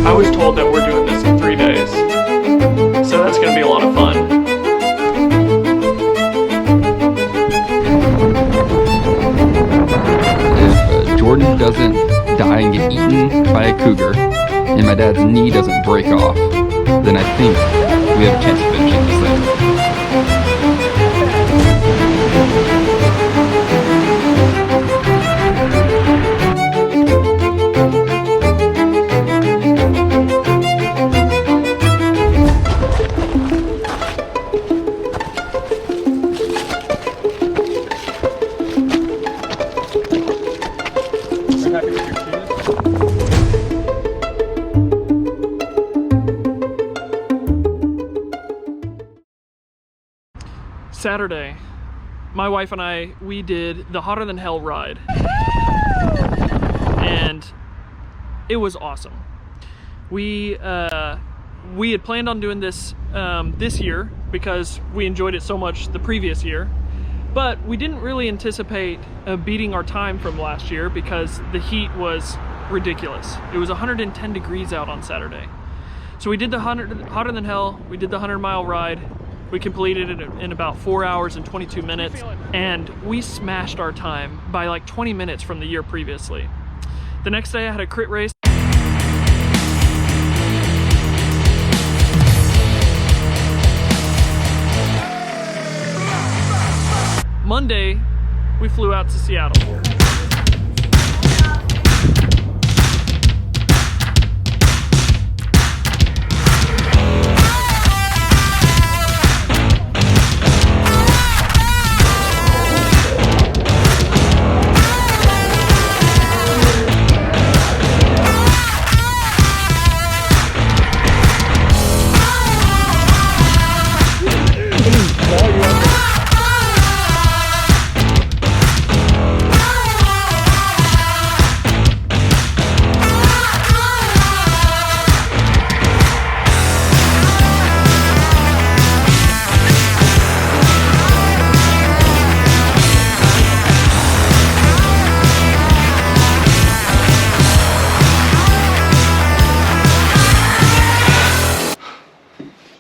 I was told that we're doing this in 3 days, so that's going to be a lot of fun. If Jordan doesn't die and get eaten by a cougar, and my dad's knee doesn't break off, then I think we have a chance of finishing this thing. Saturday, my wife and I, we did the Hotter Than Hell ride, and it was awesome. We had planned on doing this this year because we enjoyed it so much the previous year, but we didn't really anticipate beating our time from last year because the heat was ridiculous. It was 110 degrees out on Saturday. So we did the Hotter Than Hell, we did the 100-mile ride. We completed it in about 4 hours and 22 minutes, and we smashed our time by like 20 minutes from the year previously. The next day I had a crit race. Monday, we flew out to Seattle.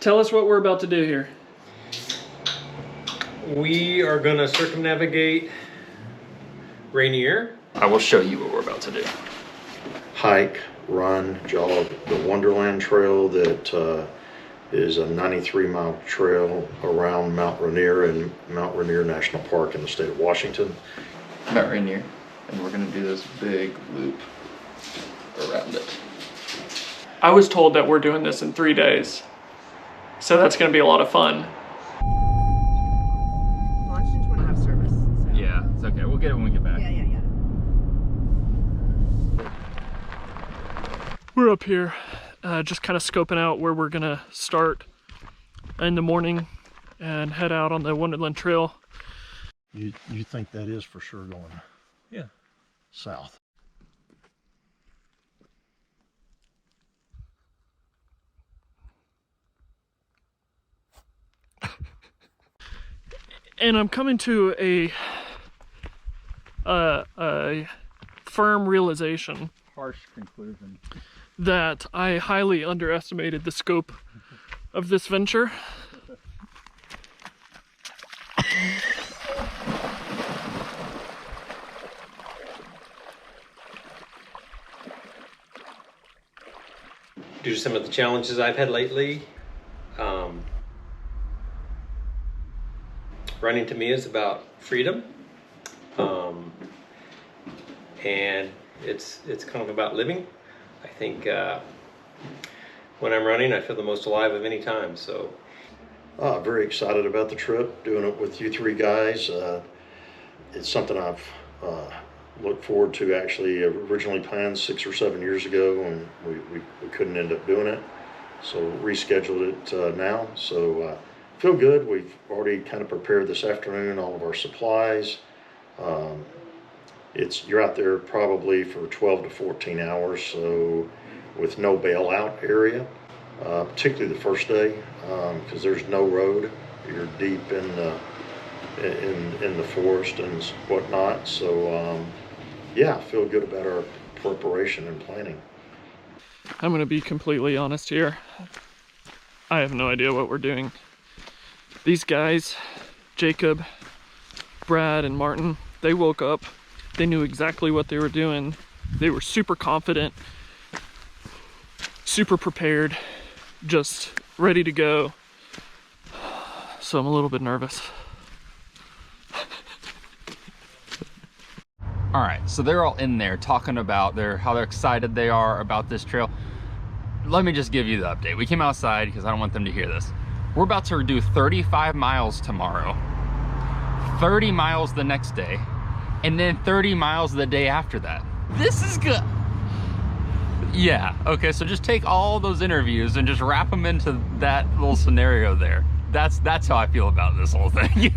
Tell us what we're about to do here. We are going to circumnavigate Rainier. I will show you what we're about to do. Hike, run, jog the Wonderland Trail that is a 93-mile trail around Mount Rainier and Mount Rainier National Park in the state of Washington. Mount Rainier, and we're gonna do this big loop around it. I was told that we're doing this in 3 days, so that's going to be a lot of fun. Launched in 20 have service. So. Yeah, it's okay. We'll get it when we get back. Yeah. We're up here just kind of scoping out where we're gonna start in the morning and head out on the Wonderland Trail. You think that is for sure going south? And I'm coming to a firm realization, Harsh conclusion, that I highly underestimated the scope of this venture. Due to some of the challenges I've had lately, running to me is about freedom, and it's kind of about living. I think when I'm running, I feel the most alive of any time. So, Very excited about the trip, doing it with you three guys. It's something I've looked forward to. Actually, originally planned 6 or 7 years ago, and we couldn't end up doing it, so rescheduled it now. So feel good. We've already kind of prepared this afternoon all of our supplies. You're out there probably for 12 to 14 hours, so with no bailout area, particularly the first day, because there's no road you're deep in the forest and whatnot. So yeah, I feel good about our preparation and planning. I'm gonna be completely honest here. I have no idea what we're doing. These guys, Jacob, Brad, and Martin, they woke up. They knew exactly what they were doing. They were super confident, super prepared, just ready to go. So I'm a little bit nervous. All right, so they're all in there talking about how excited they are about this trail. Let me just give you the update. We came outside because I don't want them to hear this. We're about to do 35 miles tomorrow, 30 miles the next day, and then 30 miles the day after that. This is good. Yeah, okay, so just take all those interviews and just wrap them into that little scenario there. That's how I feel about this whole thing.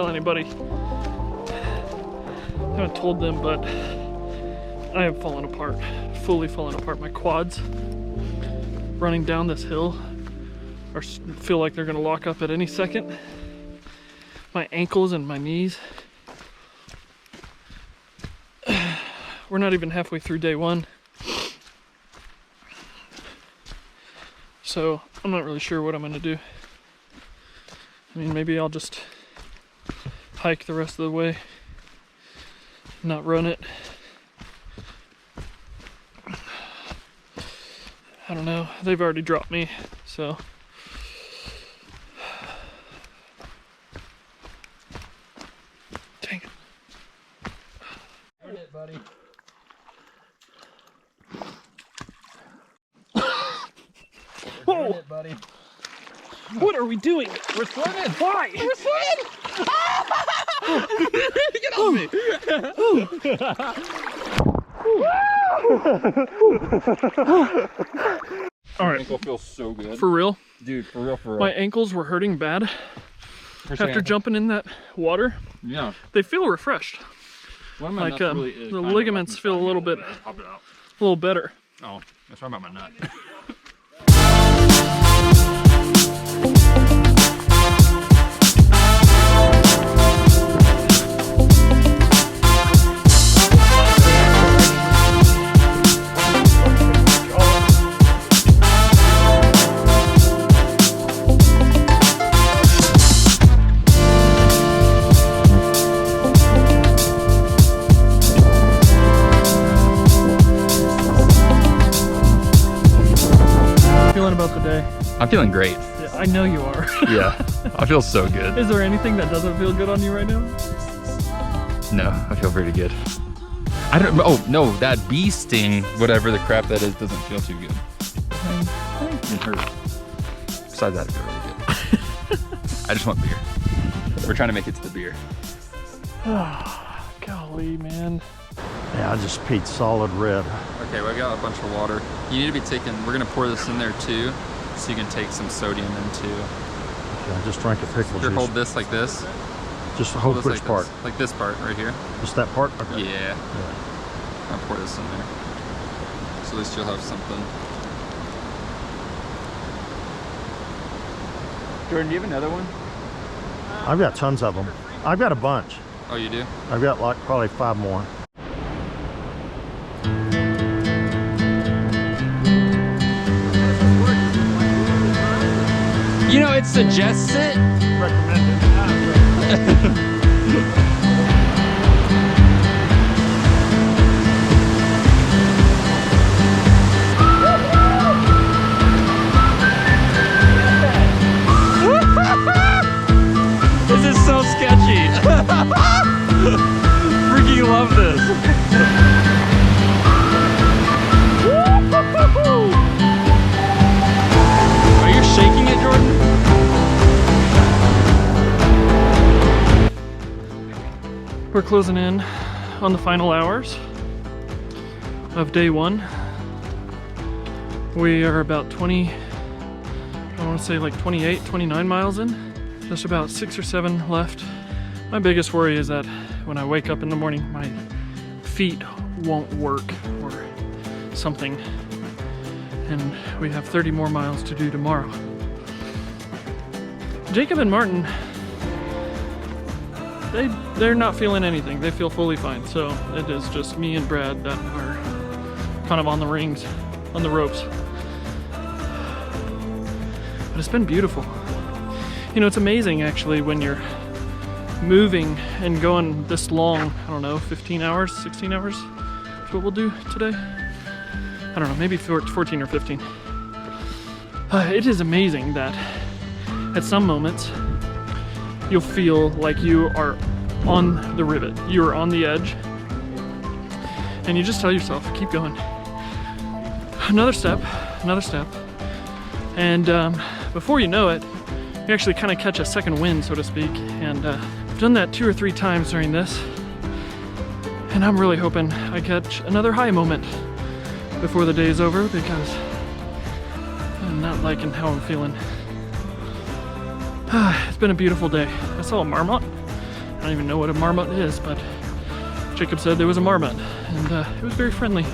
Anybody. I haven't told them, but I have fallen apart, fully fallen apart. My quads running down this hill feel like they're gonna lock up at any second. My ankles and my knees. We're not even halfway through day one. So I'm not really sure what I'm gonna do. I mean, maybe I'll just hike the rest of the way, not run it. I don't know. They've already dropped me, so. Dang it. Earn it, buddy. Whoa! Earn it, buddy. What are we doing? We're swimming. Why? We're swimming. Get off me. All right. Ankle feels so good. For real? Dude, for real, for real. My ankles were hurting bad after jumping in that water. Yeah. They feel refreshed. One of my Like nuts really is the kind of ligaments like feel a little bit, pop it out. a little better. Oh, that's talking about my nut. Feeling about the day? I'm feeling great. Yeah, I know you are. Yeah, I feel so good. Is there anything that doesn't feel good on you right now? No, I feel pretty good. I don't. Oh no, that bee sting, whatever the crap that is, doesn't feel too good. It hurt. Besides that, I feel really good. I just want beer. We're trying to make it to the beer. Golly, man. Yeah, I just peed solid red. Okay, we got a bunch of water. You need to be taking, we're gonna pour this in there too, so you can take some sodium in too. Okay, I just drank a pickle Here, juice. hold this like this. Just hold this which like part? This. Like this part right here. Just that part? Okay. Yeah. I'll pour this in there. So at least you'll have something. Jordan, do you have another one? I've got tons of them. I've got a bunch. Oh, you do? I've got like probably 5 more. You know, it suggests it. Recommended. This is so sketchy. Freaking love this. Are you shaking it, Jordan? We're closing in on the final hours of day 1. We are about 20, I want to say like 28, 29 miles in. Just about 6 or 7 left. My biggest worry is that when I wake up in the morning, my feet won't work or something. And we have 30 more miles to do tomorrow. Jacob and Martin, they're not feeling anything. They feel fully fine. So it is just me and Brad that are kind of on the rings, on the ropes. But it's been beautiful. You know, it's amazing actually when you're moving and going this long, I don't know, 15 hours, 16 hours is what we'll do today. I don't know, maybe 14 or 15. It is amazing that at some moments you'll feel like you are on the rivet. You are on the edge. And you just tell yourself, keep going. Another step, another step. And before you know it, you actually kind of catch a second wind, so to speak. And I've done that 2 or 3 times during this. And I'm really hoping I catch another high moment before the day is over, because I'm not liking how I'm feeling. It's been a beautiful day. I saw a marmot. I don't even know what a marmot is, but Jacob said there was a marmot, and it was very friendly.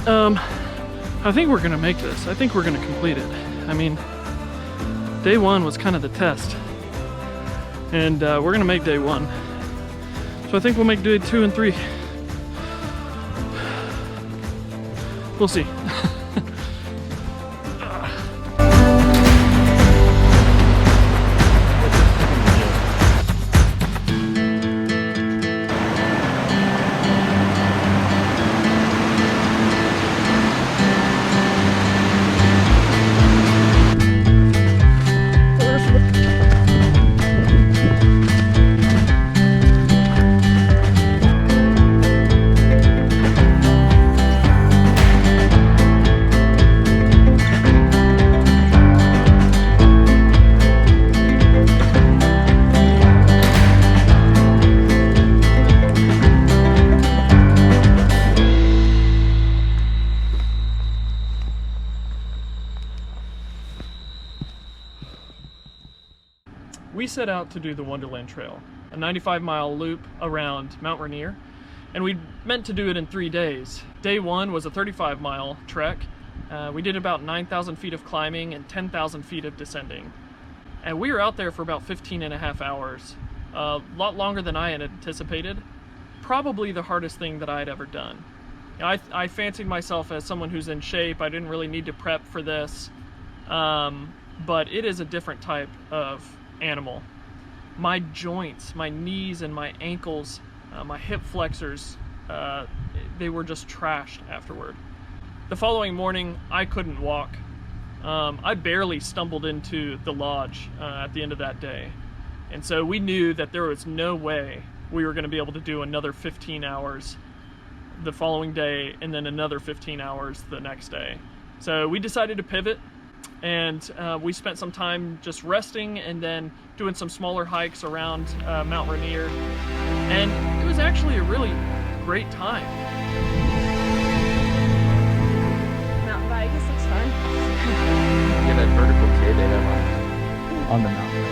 I think we're gonna make this. I think we're gonna complete it. I mean, day 1 was kind of the test, and we're gonna make day 1. So I think we'll make day 2 and 3. We'll see. We set out to do the Wonderland Trail, a 95-mile loop around Mount Rainier, and we meant to do it in 3 days. Day 1 was a 35-mile trek. We did about 9,000 feet of climbing and 10,000 feet of descending. And we were out there for about 15.5 hours, a lot longer than I had anticipated. Probably the hardest thing that I had ever done. You know, I fancied myself as someone who's in shape. I didn't really need to prep for this, but it is a different type of animal. My joints, my knees and my ankles, my hip flexors, they were just trashed afterward. The following morning, I couldn't walk. I barely stumbled into the lodge at the end of that day. And so we knew that there was no way we were going to be able to do another 15 hours the following day and then another 15 hours the next day. So we decided to pivot, and we spent some time just resting and then doing some smaller hikes around Mount Rainier. And it was actually a really great time. Mountain bike, this looks fun. Get that vertical tear data on the mountain.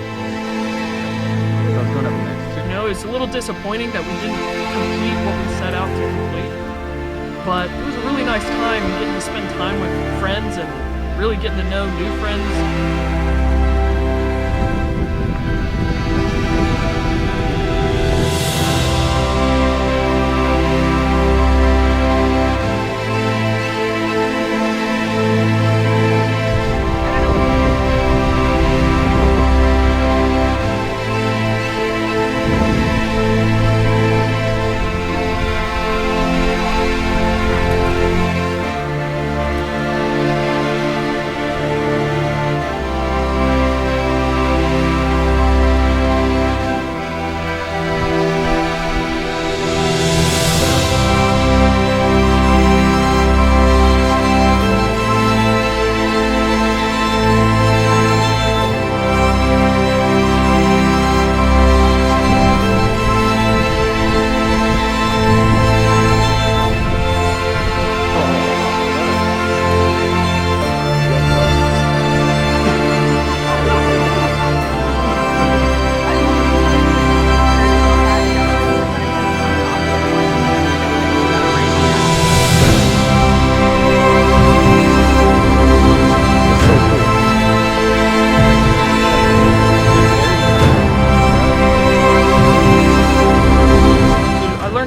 So I was going up next to. You know, it's a little disappointing that we didn't complete what we set out to complete, but it was a really nice time getting to spend time with friends and really getting to know new friends.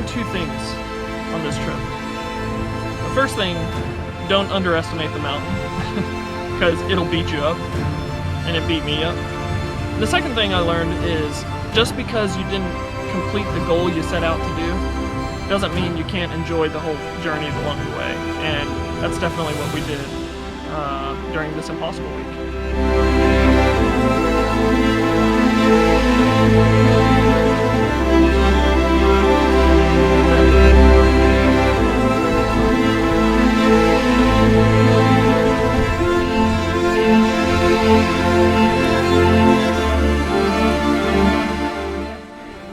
Two things on this trip. The first thing, don't underestimate the mountain because it'll beat you up, and it beat me up. The second thing I learned is just because you didn't complete the goal you set out to do doesn't mean you can't enjoy the whole journey along the way, and that's definitely what we did during this Impossible week.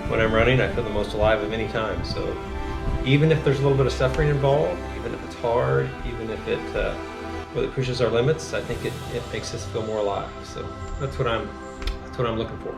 When I'm running, I feel the most alive of any time. So even if there's a little bit of suffering involved, even if it's hard, even if it really pushes our limits, I think it makes us feel more alive. So that's what I'm looking for.